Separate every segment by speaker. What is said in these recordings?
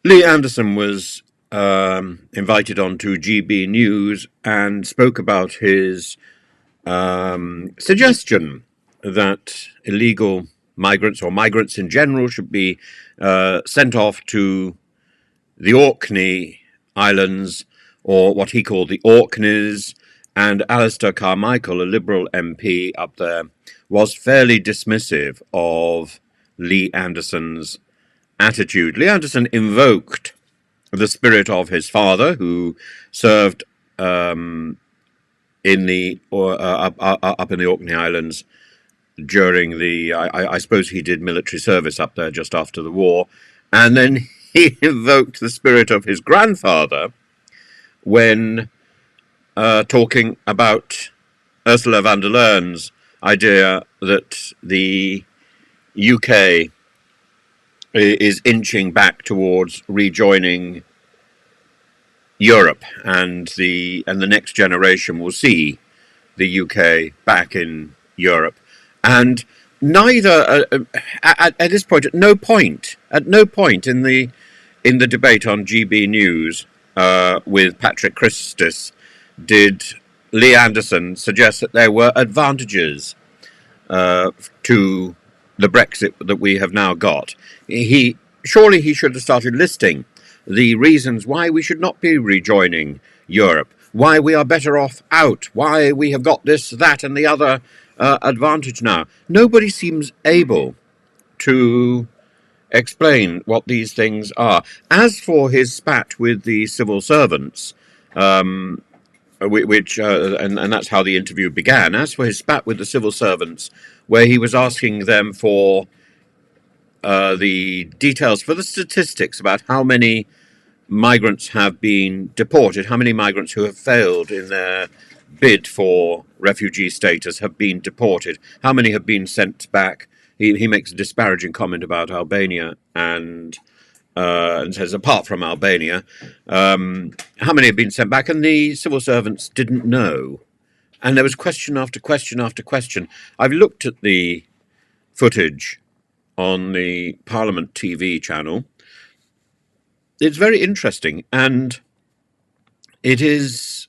Speaker 1: Lee Anderson was invited on to GB News and spoke about his suggestion that illegal migrants or migrants in general should be sent off to the Orkney Islands, or what he called the Orkneys. And Alistair Carmichael, a Liberal MP up there, was fairly dismissive of Lee Anderson's attitude. Lee Anderson invoked the spirit of his father, who served in the up in the Orkney Islands during the. I suppose he did military service up there just after the war, and then he invoked the spirit of his grandfather when talking about Ursula von der Leyen's idea that the UK is inching back towards rejoining Europe, and the next generation will see the UK back in Europe. And neither at this point, at no point in the debate on GB News with Patrick Christys did Lee Anderson suggest that there were advantages to the Brexit that we have now got. Surely he should have started listing the reasons why we should not be rejoining Europe, why we are better off out, why we have got this, that, and the other advantage now. Nobody seems able to explain what these things are. As for his spat with the civil servants, which and that's how the interview began. As for his spat with the civil servants, where he was asking them for the details, for the statistics about how many migrants have been deported, how many migrants who have failed in their bid for refugee status have been deported, how many have been sent back. He makes a disparaging comment about Albania and says, apart from Albania, how many have been sent back? And the civil servants didn't know. And there was question after question after question. I've looked at the footage on the Parliament TV channel. It's very interesting, and it is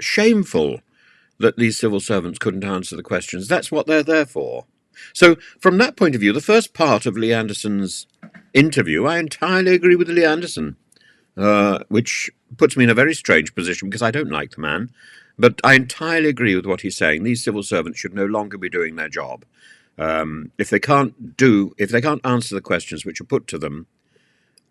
Speaker 1: shameful that these civil servants couldn't answer the questions. That's what they're there for. So from that point of view, the first part of Lee Anderson's interview, I entirely agree with Lee Anderson, which puts me in a very strange position because I don't like the man. But I entirely agree with what he's saying. These civil servants should no longer be doing their job. If they can't answer the questions which are put to them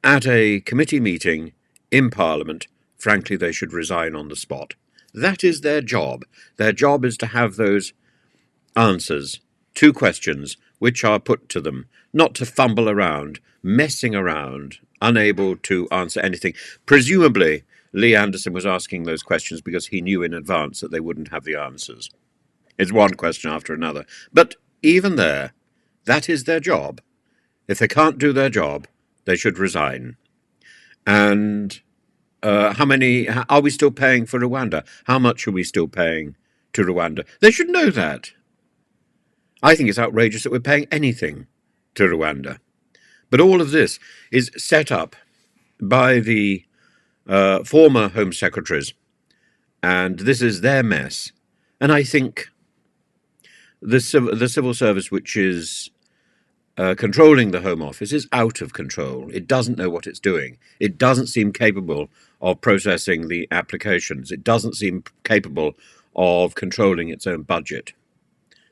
Speaker 1: at a committee meeting in Parliament, frankly, they should resign on the spot. That is their job. Their job is to have those answers to questions which are put to them, not to fumble around, messing around, unable to answer anything. Presumably, Lee Anderson was asking those questions because he knew in advance that they wouldn't have the answers. It's one question after another. But even there, that is their job. If they can't do their job, they should resign. And how many are we still paying for Rwanda? How much are we still paying to Rwanda? They should know that. I think it's outrageous that we're paying anything to Rwanda. But all of this is set up by the former Home Secretaries, and this is their mess. And I think the civil service, which is controlling the Home Office, is out of control. It doesn't know what it's doing. It doesn't seem capable of processing the applications. It doesn't seem capable of controlling its own budget.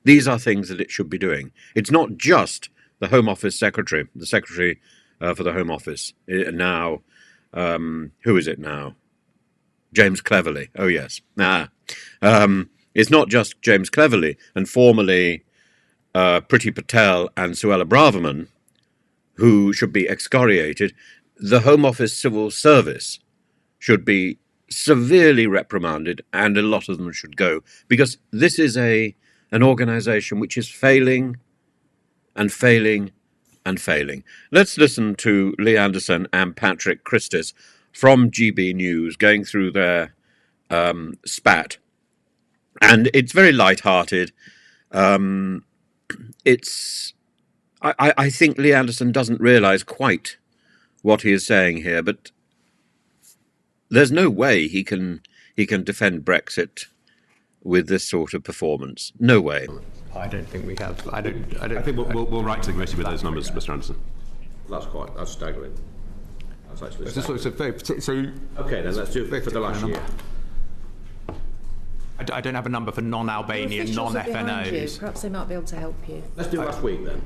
Speaker 1: These are things that it should be doing. It's not just the Home Office Secretary, the Secretary for the Home Office now. Who is it now? James Cleverly. Oh, yes. It's not just James Cleverly and formerly Priti Patel and Suella Braverman who should be excoriated. The Home Office Civil Service should be severely reprimanded, and a lot of them should go, because this is an organisation which is failing and failing and failing. Let's listen to Lee Anderson and Patrick Christys from GB News going through their spat. And it's very light-hearted. I think Lee Anderson doesn't realise quite what he is saying here, but there's no way he can defend Brexit with this sort of performance. No way.
Speaker 2: I don't think we have. I
Speaker 3: think we'll write to the committee with those numbers, Mr. Anderson.
Speaker 4: That's staggering. That's actually staggering.
Speaker 2: So
Speaker 4: okay, then let's do it for the last year.
Speaker 2: I don't have a number for non-Albanian, non-FNOs.
Speaker 5: Perhaps they might be able to help you.
Speaker 4: Let's do last week then.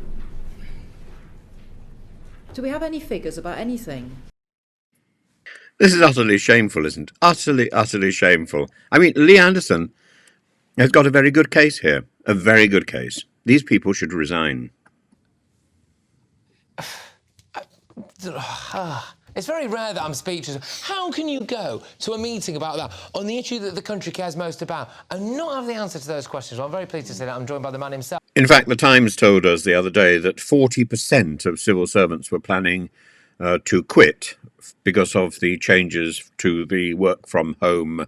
Speaker 5: Do we have any figures about anything?
Speaker 1: This is utterly shameful, isn't it? Utterly shameful. I mean, Lee Anderson has got a very good case here. A very good case. These people should resign.
Speaker 6: It's very rare that I'm speechless. How can you go to a meeting about that on the issue that the country cares most about and not have the answer to those questions? Well, I'm very pleased to say that I'm joined by the man himself.
Speaker 1: In fact, the Times told us the other day that 40% of civil servants were planning to quit because of the changes to the work-from-home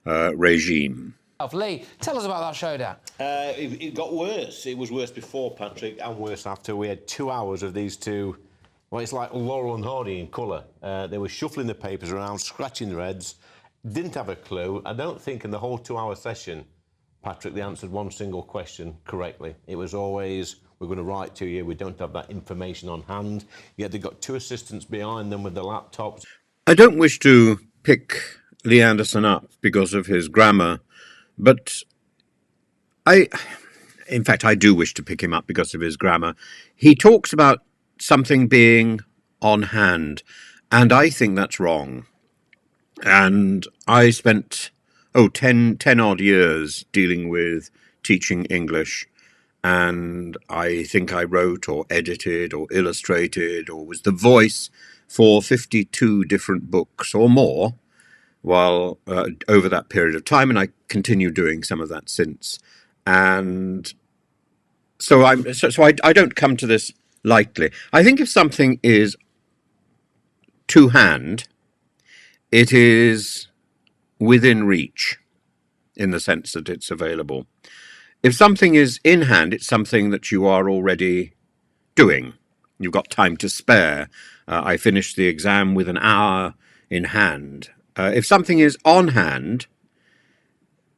Speaker 1: regime.
Speaker 6: Lee, tell us about that showdown.
Speaker 7: It got worse. It was worse before, Patrick, and worse after. We had 2 hours of these two. Well, it's like Laurel and Hardy in colour. They were shuffling the papers around, scratching their heads, didn't have a clue. I don't think in the whole 2-hour session, Patrick, they answered one single question correctly. It was always, we're going to write to you, we don't have that information on hand. Yet they've got 2 assistants behind them with the laptops.
Speaker 1: I don't wish to pick Lee Anderson up because of his grammar, but in fact, I do wish to pick him up because of his grammar. He talks about something being on hand, and I think that's wrong. And I spent 10 odd years dealing with teaching English, and I think I wrote or edited or illustrated or was the voice for 52 different books or more while over that period of time, and I continue doing some of that since. And so I don't come to this lightly. I think if something is to hand, it is within reach in the sense that it's available. If something is in hand, it's something that you are already doing. You've got time to spare. I finished the exam with an hour in hand. If something is on hand,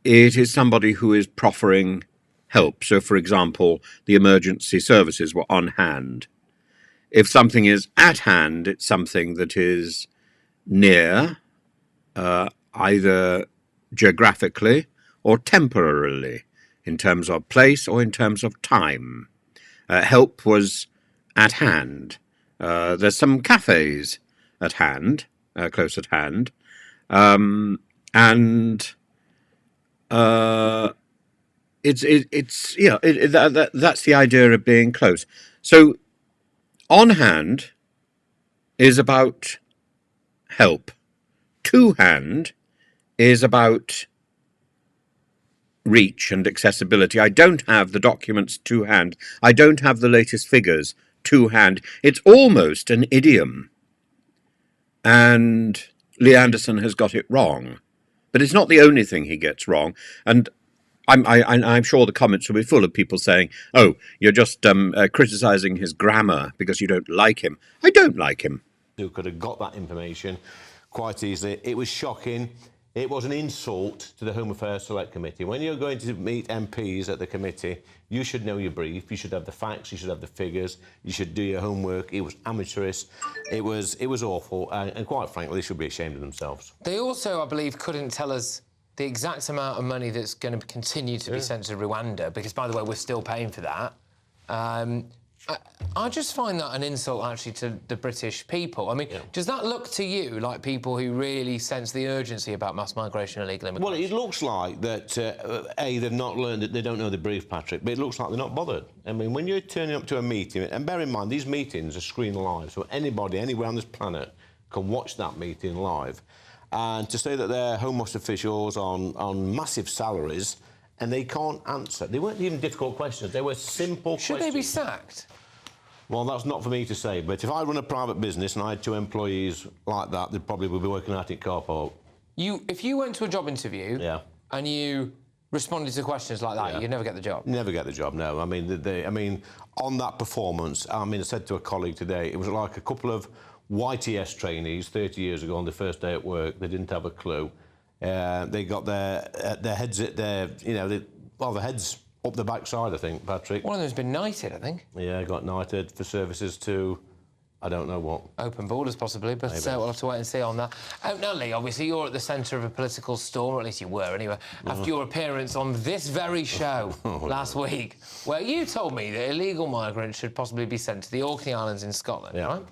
Speaker 1: it is somebody who is proffering help. So, for example, the emergency services were on hand. If something is at hand, it's something that is near, either geographically or temporarily, in terms of place or in terms of time. Help was at hand. There's some cafes at hand, close at hand, and that's the idea of being close. So, on hand is about help. To hand is about reach and accessibility. I don't have the documents to hand. I don't have the latest figures to hand. It's almost an idiom. And Lee Anderson has got it wrong. But it's not the only thing he gets wrong. And I'm sure the comments will be full of people saying, oh, you're just criticising his grammar because you don't like him. I don't like him.
Speaker 7: Who could have got that information quite easily. It was shocking. It was an insult to the Home Affairs Select Committee. When you're going to meet MPs at the committee, you should know your brief, you should have the facts, you should have the figures, you should do your homework. It was amateurish, it was awful, and quite frankly, they should be ashamed of themselves.
Speaker 6: They also, I believe, couldn't tell us the exact amount of money that's going to continue to be sent to Rwanda, because, by the way, we're still paying for that. I just find that an insult, actually, to the British people. I mean, does that look to you like people who really sense the urgency about mass migration and illegal immigration?
Speaker 7: Well, it looks like that, they've not learned it, they don't know the brief, Patrick, but it looks like they're not bothered. I mean, when you're turning up to a meeting, and bear in mind, these meetings are screened live, so anybody, anywhere on this planet can watch that meeting live. And to say that they're Home Office officials on massive salaries, and they can't answer. They weren't even difficult questions, they were simple questions.
Speaker 6: Should they be sacked?
Speaker 7: Well, that's not for me to say, but if I run a private business and I had 2 employees like that, they probably would be working out in car park.
Speaker 6: If you went to a job interview and you responded to questions like that, you'd never get the job.
Speaker 7: Never get the job, no. I mean, on that performance, I said to a colleague today, it was like a couple of YTS trainees 30 years ago on the first day at work. They didn't have a clue. They got their heads at their, you know, the heads up the backside, I think, Patrick.
Speaker 6: One of them's been knighted, I think.
Speaker 7: Yeah, got knighted for services to, I don't know what.
Speaker 6: Open borders, possibly, but we'll have to wait and see on that. Now, Lee, obviously, you're at the centre of a political storm, or at least you were, anyway, after your appearance on this very show last week, where you told me that illegal migrants should possibly be sent to the Orkney Islands in Scotland, right?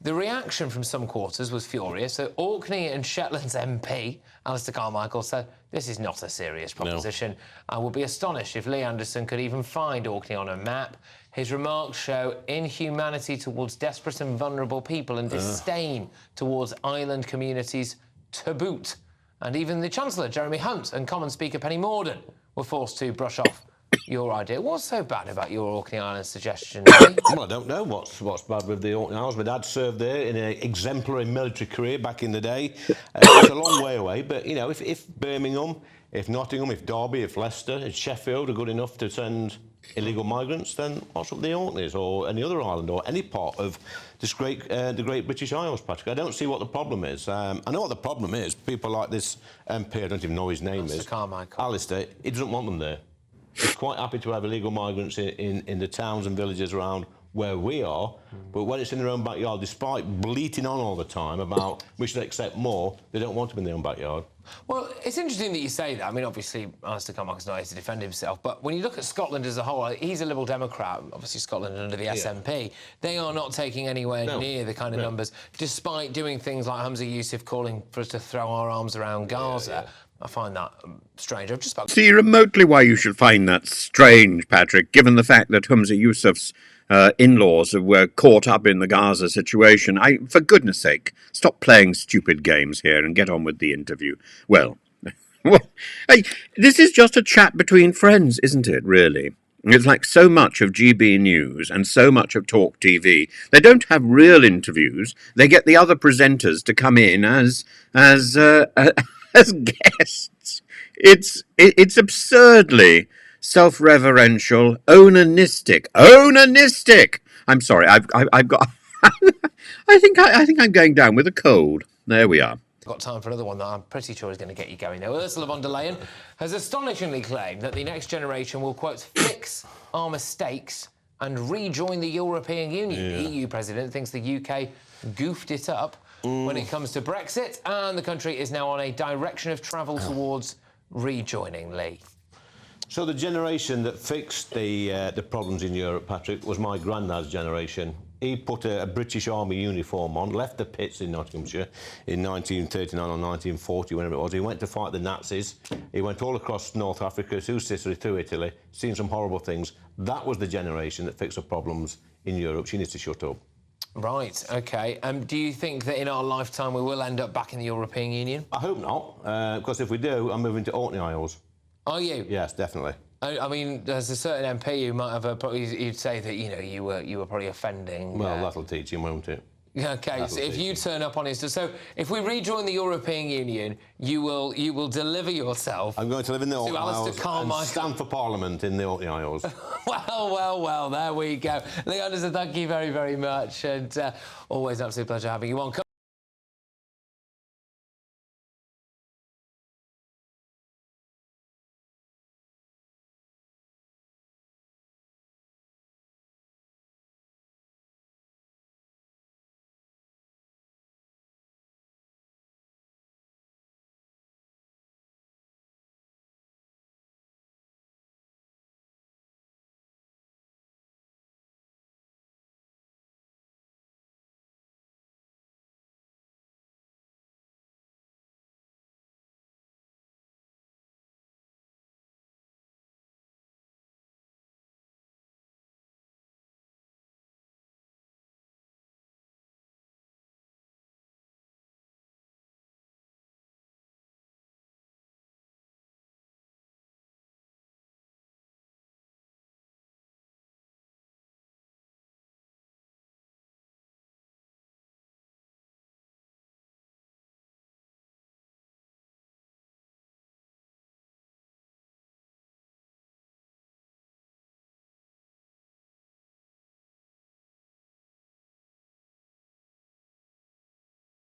Speaker 6: The reaction from some quarters was furious. So Orkney and Shetland's MP, Alistair Carmichael, said, this is not a serious proposition. No. I would be astonished if Lee Anderson could even find Orkney on a map. His remarks show inhumanity towards desperate and vulnerable people and disdain towards island communities to boot. And even the Chancellor, Jeremy Hunt, and Common Speaker Penny Mordaunt were forced to brush off your idea. What's so bad about your Orkney Island suggestion?
Speaker 7: Well, I don't know what's bad with the Orkney Islands. My dad served there in an exemplary military career back in the day. It's a long way away, but, you know, if Birmingham, if Nottingham, if Derby, if Leicester, if Sheffield are good enough to send illegal migrants, then what's up with the Orkneys or any other island or any part of this the Great British Isles, Patrick? I don't see what the problem is. I know what the problem is. People like this MP, I don't even know his name is.
Speaker 6: Carmichael.
Speaker 7: Alistair, he doesn't want them there. He's quite happy to have illegal migrants in the towns and villages around where we are, but when it's in their own backyard, despite bleating on all the time about we should accept more, they don't want them in their own backyard.
Speaker 6: Well, it's interesting that you say that. I mean, obviously, Alistair Carmichael's not here to defend himself, but when you look at Scotland as a whole, he's a Liberal Democrat, obviously Scotland under the SNP. They are not taking anywhere near the kind of numbers, despite doing things like Humza Yousaf calling for us to throw our arms around Gaza. I find that strange. I've just about...
Speaker 1: See remotely why you should find that strange, Patrick, given the fact that Humza Yousaf's in-laws were caught up in the Gaza situation. For goodness sake, stop playing stupid games here and get on with the interview. Well, hey, this is just a chat between friends, isn't it, really? It's like so much of GBNews and so much of Talk TV. They don't have real interviews. They get the other presenters to come in as guests. It's absurdly self-reverential, onanistic. I'm sorry, I've got. I think I'm going down with a cold. There we are.
Speaker 6: Got time for another one that I'm pretty sure is going to get you going. Now, Ursula von der Leyen has astonishingly claimed that the next generation will, quote, fix our mistakes and rejoin the European Union. The EU president thinks the UK goofed it up when it comes to Brexit, and the country is now on a direction of travel towards rejoining. Lee.
Speaker 7: So the generation that fixed the problems in Europe, Patrick, was my granddad's generation. He put a British Army uniform on, left the pits in Nottinghamshire in 1939 or 1940, whenever it was. He went to fight the Nazis. He went all across North Africa, through Sicily, through Italy, seen some horrible things. That was the generation that fixed the problems in Europe. She needs to shut up.
Speaker 6: Right, OK. Do you think that in our lifetime we will end up back in the European Union?
Speaker 7: I hope not, because if we do, I'm moving to Orkney Isles.
Speaker 6: Are you?
Speaker 7: Yes, definitely.
Speaker 6: I mean, there's a certain MP who might have you'd say that, you know, you were probably offending.
Speaker 7: Well, that'll teach him, won't it?
Speaker 6: OK, so if you turn up on his... So if we rejoin the European Union, you will deliver yourself...
Speaker 7: I'm going to live in the Orkney Isles and
Speaker 6: Carmichael.
Speaker 7: Stand for Parliament in the Orkney Isles.
Speaker 6: Well, there we go. Lee Anderson, thank you very, very much. And always an absolute pleasure having you on.